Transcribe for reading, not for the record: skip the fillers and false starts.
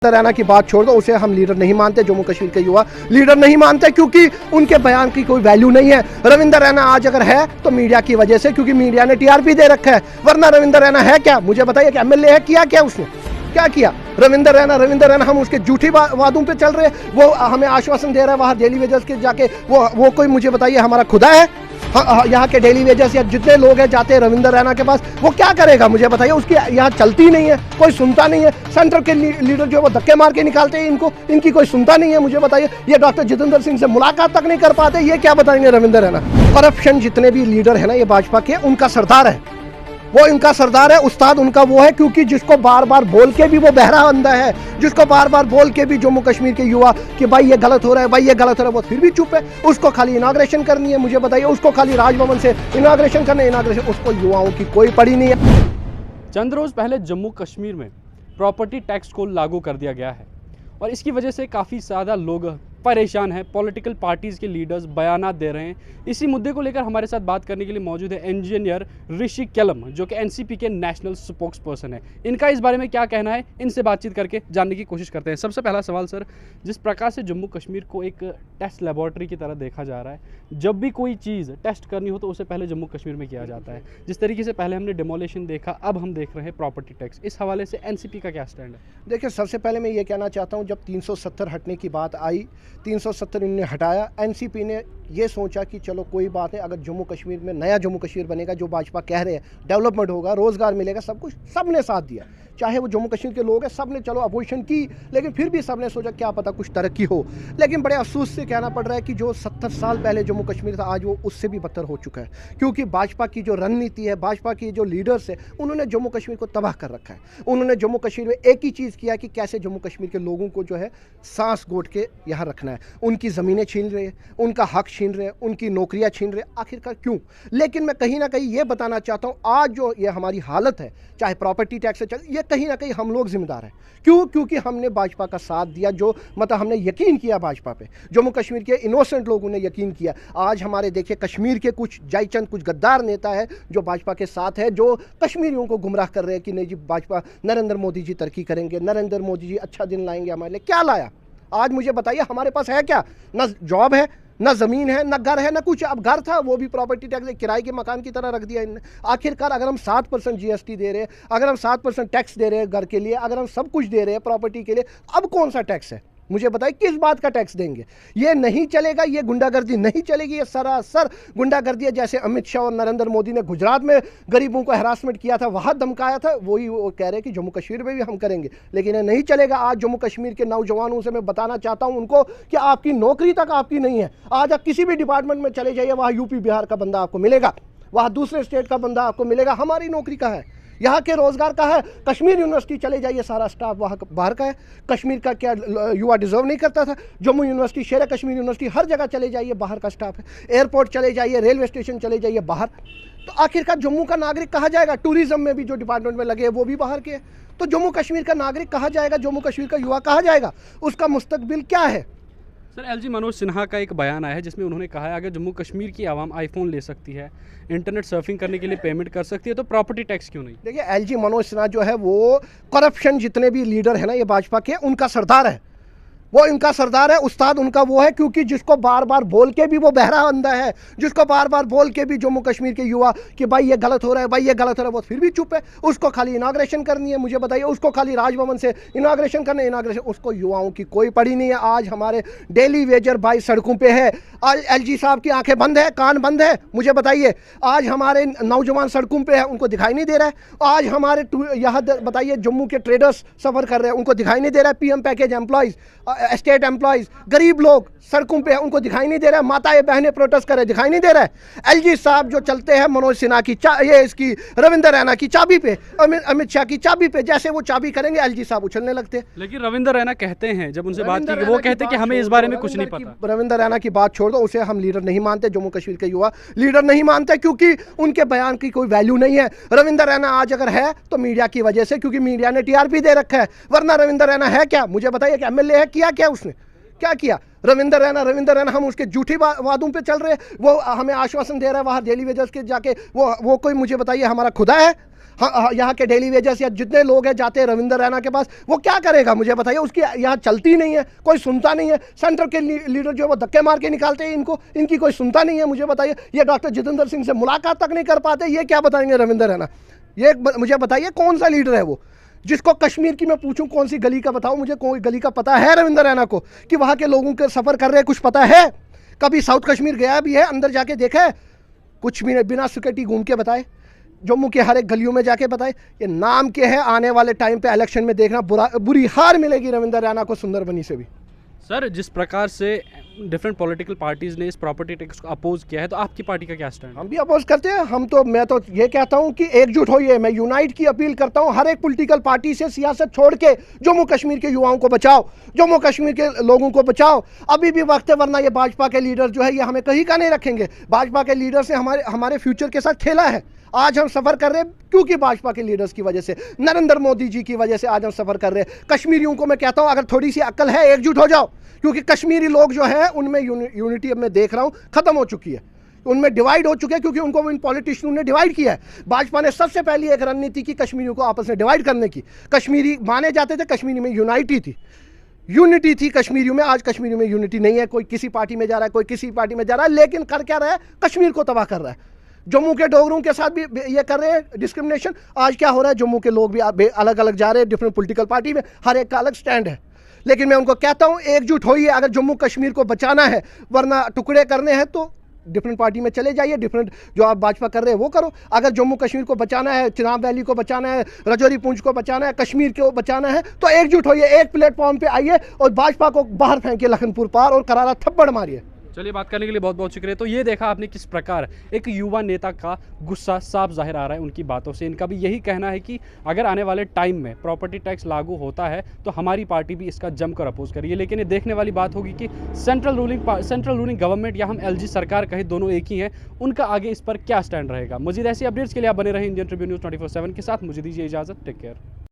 रैना की बात छोड़ दो, उसे हम लीडर नहीं मानते। जम्मू कश्मीर के युवा लीडर नहीं मानते क्योंकि उनके बयान की कोई वैल्यू नहीं है। रविंद्र रैना आज अगर है तो मीडिया की वजह से, क्योंकि मीडिया ने टीआरपी दे रखा है, वरना रविंद्र रैना है क्या? मुझे बताइए कि एमएलए है? किया क्या उसने? क्या किया रविंद्र रैना? हम उसके झूठी वादों पे चल रहे हैं। वो हमें आश्वासन दे रहा है वहाँ डेली वेजर्स के जाके, वो कोई मुझे बताइए हमारा खुदा है? यहाँ के डेली वेजर्स या जितने लोग हैं जाते हैं रविंद्र रैना के पास, वो क्या करेगा मुझे बताइए? उसकी यहाँ चलती नहीं है, कोई सुनता नहीं है। सेंटर के लीडर जो है वो धक्के मार के निकालते हैं इनको, इनकी कोई सुनता नहीं है। मुझे बताइए, ये डॉक्टर जितेंद्र सिंह से मुलाकात तक नहीं कर पाते, ये क्या बताएंगे रविंद्र रैना? करप्शन जितने भी लीडर है ना ये भाजपा के, उनका सरदार है वो, इनका सरदार है, उस्ताद उनका वो है, क्योंकि जिसको बार बार बोल के भी वो बहरा बंदा है, जिसको बार बार बोल के भी जम्मू कश्मीर के युवा कि भाई ये गलत हो रहा है, भाई ये गलत हो रहा है, वो फिर भी चुप है। उसको खाली इनाग्रेशन करनी है, मुझे बताइए, उसको खाली राजभवन से इनाग्रेशन करना है, इनाग्रेशन, उसको युवाओं की कोई पड़ी नहीं है। चंद रोज़ पहले जम्मू कश्मीर में प्रॉपर्टी टैक्स को लागू कर दिया गया है और इसकी वजह से काफ़ी ज़्यादा लोग परेशान हैं। पॉलिटिकल पार्टीज़ के लीडर्स बयानात दे रहे हैं। इसी मुद्दे को लेकर हमारे साथ बात करने के लिए मौजूद है इंजीनियर ऋषि केलम, जो कि एनसीपी के नेशनल स्पोक्स पर्सन है। इनका इस बारे में क्या कहना है, इनसे बातचीत करके जानने की कोशिश करते हैं। सबसे पहला सवाल सर, जिस प्रकार से जम्मू कश्मीर को एक टेस्ट लेबॉर्ट्री की तरह देखा जा रहा है, जब भी कोई चीज़ टेस्ट करनी हो तो उसे पहले जम्मू कश्मीर में किया जाता है। जिस तरीके से पहले हमने डिमोलेशन देखा, अब हम देख रहे हैं प्रॉपर्टी टैक्स। इस हवाले से एनसीपी का क्या स्टैंड है? देखिए, सबसे पहले मैं ये कहना चाहता हूँ, जब 370 हटने की बात आई, 370 इन्होंने हटाया, एनसीपी ने ये सोचा कि चलो कोई बात है, अगर जम्मू कश्मीर में नया जम्मू कश्मीर बनेगा, जो भाजपा कह रहे हैं, डेवलपमेंट होगा, रोजगार मिलेगा, सब कुछ, सबने साथ दिया। चाहे वो जम्मू कश्मीर के लोग हैं, सबने चलो अपोजिशन की, लेकिन फिर भी सबने सोचा क्या पता कुछ तरक्की हो। लेकिन बड़े अफसोस से कहना पड़ रहा है कि जो 70 साल पहले जम्मू कश्मीर था, आज वो उससे भी बदतर हो चुका है, क्योंकि भाजपा की जो रणनीति है, भाजपा की जो लीडर्स है, उन्होंने जम्मू कश्मीर को तबाह कर रखा है। उन्होंने जम्मू कश्मीर में एक ही चीज़ किया कि कैसे जम्मू कश्मीर के लोगों को जो है सांस घोट के यहाँ रखना है। उनकी ज़मीनें छीन रहे हैं, उनका हक छीन रहे हैं, उनकी नौकरियाँ छीन रहे हैं। आखिरकार क्यों? लेकिन मैं कहीं ना कहीं ये बताना चाहता हूँ, आज जो ये हमारी हालत है, चाहे प्रॉपर्टी टैक्स से चल, ये कहीं ना कहीं हम लोग जिम्मेदार हैं। क्यों? क्योंकि हमने भाजपा का साथ दिया, जो मतलब हमने यकीन किया भाजपा पे, जम्मू कश्मीर के इनोसेंट लोगों ने यकीन किया। आज हमारे देखिए कश्मीर के कुछ जयचंद, कुछ गद्दार नेता है जो भाजपा के साथ है, जो कश्मीरियों को गुमराह कर रहे हैं कि नहीं जी भाजपा, नरेंद्र मोदी जी तरक्की करेंगे, नरेंद्र मोदी जी अच्छा दिन लाएंगे हमारे लिए। क्या लाया? आज मुझे बताइए, हमारे पास है क्या? ना जॉब है, ना ज़मीन है, ना घर है, ना कुछ। अब घर था वो भी प्रॉपर्टी टैक्स किराए के मकान की तरह रख दिया इन्होंने। आखिरकार अगर हम 7% जीएसटी दे रहे हैं, अगर हम 7% टैक्स दे रहे हैं घर के लिए, अगर हम सब कुछ दे रहे हैं प्रॉपर्टी के लिए, अब कौन सा टैक्स है? मुझे बताइए, किस बात का टैक्स देंगे? ये नहीं चलेगा, ये गुंडागर्दी नहीं चलेगी, ये सरासर गुंडागर्दी है। जैसे अमित शाह और नरेंद्र मोदी ने गुजरात में गरीबों को हरासमेंट किया था, वहाँ धमकाया था, वही वो कह रहे हैं कि जम्मू कश्मीर में भी हम करेंगे, लेकिन ये नहीं चलेगा। आज जम्मू कश्मीर के नौजवानों से मैं बताना चाहता हूँ उनको कि आपकी नौकरी तक आपकी नहीं है। आज आप किसी भी डिपार्टमेंट में चले जाइए, वहाँ यूपी बिहार का बंदा आपको मिलेगा, वहाँ दूसरे स्टेट का बंदा आपको मिलेगा। हमारी नौकरी कहाँ है? यहाँ के रोजगार का है? कश्मीर यूनिवर्सिटी चले जाइए, सारा स्टाफ वहाँ बाहर का है। कश्मीर का क्या युवा डिजर्व नहीं करता था? जम्मू यूनिवर्सिटी, शेर कश्मीर यूनिवर्सिटी, हर जगह चले जाइए बाहर का स्टाफ है। एयरपोर्ट चले जाइए, रेलवे स्टेशन चले जाइए, बाहर। तो आखिरकार जम्मू का नागरिक कहाँ जाएगा? टूरिज्म में भी जो डिपार्टमेंट में लगे वो भी बाहर के हैं। तो जम्मू कश्मीर का नागरिक कहाँ जाएगा? जम्मू कश्मीर का युवा कहाँ जाएगा? उसका मुस्तकबिल क्या है? सर, एलजी मनोज सिन्हा का एक बयान आया है जिसमें उन्होंने कहा है अगर जम्मू कश्मीर की आवाम आईफोन ले सकती है, इंटरनेट सर्फिंग करने के लिए पेमेंट कर सकती है, तो प्रॉपर्टी टैक्स क्यों नहीं? देखिए, एलजी मनोज सिन्हा जो है वो करप्शन जितने भी लीडर है ना ये भाजपा के, उनका सरदार है वो, इनका सरदार है, उस्ताद उनका वो है, क्योंकि जिसको बार बार बोल के भी वो बहरा बंदा है, जिसको बार बार बोल के भी जम्मू कश्मीर के युवा कि भाई ये गलत हो रहा है, भाई ये गलत हो रहा है, वो फिर भी चुप है। उसको खाली इनाग्रेशन करनी है, मुझे बताइए, उसको खाली राजभवन से इनाग्रेशन करना है, इनाग्रेशन, उसको युवाओं की कोई पड़ी नहीं है। आज हमारे डेली वेजर भाई सड़कों पे है। आज एलजी साहब की आंखें बंद है, कान बंद है, मुझे बताइए। आज हमारे नौजवान सड़कों पे है, उनको दिखाई नहीं दे रहा है। आज हमारे यहाँ बताइए जम्मू के ट्रेडर्स सफ़र कर रहे हैं, उनको दिखाई नहीं दे रहा है। PM package employees, state employees, गरीब लोग सड़कों पे हैं, उनको दिखाई नहीं दे रहा है। माताएं बहनें प्रोटेस्ट कर रहे, दिखाई नहीं दे रहा है। एलजी साहब जो चलते हैं मनोज सिन्हा की ये इसकी रविंद्र रैना की चाबी पे, अमित शाह की चाबी पे, जैसे वो चाबी करेंगे एलजी साहब उछलने लगते हैं। लेकिन रविंद्र रैना कहते हैं, जब उनसे बात की, वो कहते हैं कि हमें इस बारे में कुछ नहीं पता। रविंद्र रैना की बात छोड़ दो, उसे हम लीडर नहीं मानते। जम्मू कश्मीर के युवा लीडर नहीं मानते क्योंकि उनके बयान की कोई वैल्यू नहीं है। रविंद्र रैना आज अगर है तो मीडिया की वजह से, क्योंकि मीडिया ने टीआरपी दे रखा है, वरना रविंद्र रैना है क्या? मुझे बताइए कि एमएलए है? किया क्या उसने? क्या किया रविंद्र रैना? हम उसके झूठी वादों पे चल रहे हैं। वो हमें आश्वासन दे रहा है वहाँ डेली वेजर्स के जाके, वो कोई मुझे बताइए हमारा खुदा है? यहाँ के डेली वेजर्स या जितने लोग हैं जाते हैं रविंदर रैना के पास, वो क्या करेगा मुझे बताइए? उसकी यहाँ चलती नहीं है, कोई सुनता नहीं है। सेंटर के लीडर जो है वो धक्के मार के निकालते हैं इनको, इनकी कोई सुनता नहीं है। मुझे बताइए, ये डॉक्टर जितेंद्र सिंह से मुलाकात तक नहीं कर पाते, ये क्या बताएंगे रविंदर रैना? ये मुझे बताइए कौन सा लीडर है वो, जिसको कश्मीर की मैं पूछूं कौन सी गली का बताओ मुझे, कोई गली का पता है रविंदर रैना को कि वहाँ के लोगों के सफ़र कर रहे हैं? कुछ पता है? कभी साउथ कश्मीर गया भी है, अंदर जाके देखा है? कुछ भी नहीं, बिना सिक्योरिटी घूम के बताए, जम्मू के हर एक गलियों में जाके बताए। ये नाम के हैं, आने वाले टाइम पे इलेक्शन में देखना बुरी हार मिलेगी रविंदर रैना को सुंदरबनी से भी। सर, जिस प्रकार से डिफरेंट पॉलिटिकल पार्टीज़ ने इस प्रॉपर्टी टैक्स को अपोज किया है, तो आपकी पार्टी का क्या स्टैंड? हम भी अपोज करते हैं। मैं तो ये कहता हूँ कि एकजुट होइए। मैं यूनाइट की अपील करता हूँ हर एक पॉलिटिकल पार्टी से, सियासत छोड़ के जम्मू कश्मीर के युवाओं को बचाओ, जम्मू कश्मीर के लोगों को बचाओ। अभी भी वक्त है, वरना ये भाजपा के लीडर जो है ये हमें कहीं का नहीं रखेंगे। भाजपा के लीडर से हमारे फ्यूचर के साथ खेला है। आज हम सफ़र कर रहे हैं क्योंकि भाजपा के लीडर्स की वजह से, नरेंद्र मोदी जी की वजह से आज हम सफ़र कर रहे हैं। कश्मीरियों को मैं कहता हूं अगर थोड़ी सी अक्ल है, एकजुट हो जाओ, क्योंकि कश्मीरी लोग जो है उनमें यूनिटी अब मैं देख रहा हूं ख़त्म हो चुकी है, उनमें डिवाइड हो चुके हैं, क्योंकि उनको इन पॉलिटिशियनों ने डिवाइड किया है। भाजपा ने सबसे पहली एक रणनीति की कश्मीरियों को आपस में डिवाइड करने की। कश्मीरी माने जाते थे, कश्मीरी में यूनिटी थी कश्मीरियों में। आज कश्मीरियों में यूनिटी नहीं है, कोई किसी पार्टी में जा रहा है, कोई किसी पार्टी में जा रहा है, लेकिन कर क्या रहा है? कश्मीर को तबाह कर रहा है। जम्मू के डोगरों के साथ भी ये कर रहे हैं डिस्क्रिमिनेशन। आज क्या हो रहा है? जम्मू के लोग भी अलग अलग जा रहे हैं डिफरेंट पॉलिटिकल पार्टी में, हर एक का अलग स्टैंड है। लेकिन मैं उनको कहता हूं एकजुट होइए अगर जम्मू कश्मीर को बचाना है, वरना टुकड़े करने हैं तो डिफरेंट पार्टी में चले जाइए। डिफरेंट जो आप भाजपा कर रहे हैं वो करो। अगर जम्मू कश्मीर को बचाना है, चिनाब वैली को बचाना है, रजौरी पुंछ को बचाना है, कश्मीर को बचाना है, तो एकजुट होइए, एक प्लेटफॉर्म पे आइए और भाजपा को बाहर फेंकिए लखनपुर पार और करारा थप्पड़ मारिए। चलिए, बात करने के लिए बहुत बहुत शुक्रिया। तो ये देखा आपने किस प्रकार एक युवा नेता का गुस्सा साफ जाहिर आ रहा है उनकी बातों से। इनका भी यही कहना है कि अगर आने वाले टाइम में प्रॉपर्टी टैक्स लागू होता है तो हमारी पार्टी भी इसका जमकर अपोज करिए। लेकिन ये देखने वाली बात होगी कि सेंट्रल रूलिंग गवर्नमेंट या हम एलजी सरकार कहे, दोनों एक ही हैं, उनका आगे इस पर क्या स्टैंड रहेगा। मजीद ऐसी अपडेट्स के लिए आप बने रहे इंडियन ट्रिब्यून न्यूज़ 24/7 के साथ। मुझे दीजिए इजाज़त। Take care.